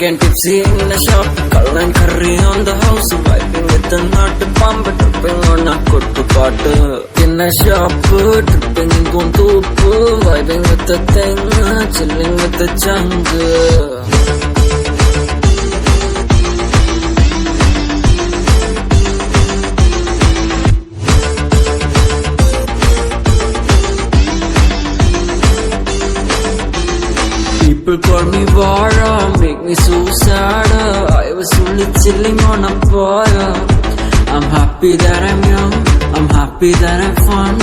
Drunk and tipsy in the shop, cull and curry on the house, vibing with the nut pump, tripping on a kuttu paatu. In the shop, tripping in Guntupu, vibing with the thing, chilling with the jungle. People call me Vara, make me so sad. I was only chilling on a fire. I'm happy that I'm young, I'm happy that I'm fun.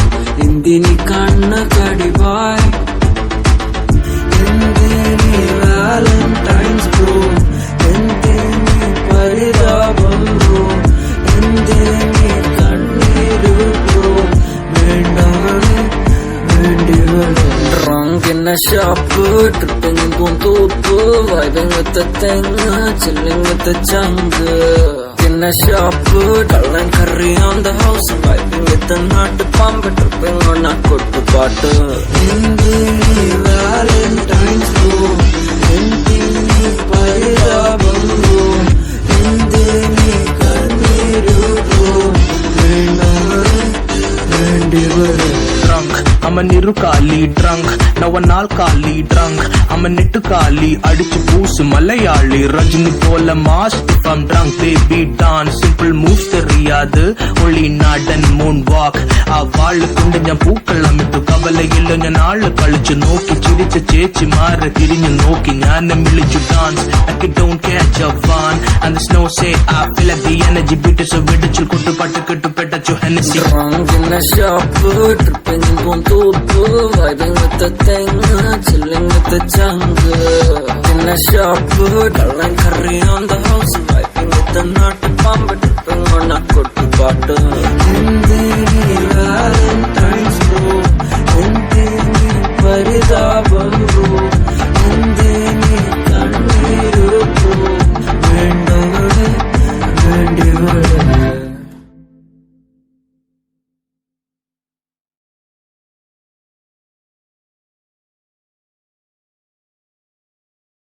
Indini kanna kadibai, Indini Valentine's bro, Indini paridabam bro, Indini kanniru bro, vendavale vendivale. Drunk in a shop, tripping in Guntupu, vibing with the thing, chilling with the jungle. In a shop, cull and curry on the house, vibing with the nut pump, tripping on a kuttu paatu. Indini Valentine's bro, Indini paridabam bro, Indini kanniru bro, vendavale vendivale. Drunk, I'm a nirukali drunk, now a nalkali drunk, I'm a nittukali, adichu boosu malayali, Rajini pola mask if I'm drunk, baby dance, simple moves theriyadu, only nod and moonwalk, vaal kundanja pookalammittu, kavalayilla njan naalu kalichu nokki, chiricha chechi maara thirinju nokki, njanam milichu dance, like it don't catch a van, and the snow say I feel like the energy beat so vidichu kuttu pattu kettu petachu Hennessy. Drunk in a shop, tripping in Guntupu, vibing with the thing, chilling with the jungle. In a shop, cull and curry on the house, vibing with the nut pump, tripping on a kuttu paatu.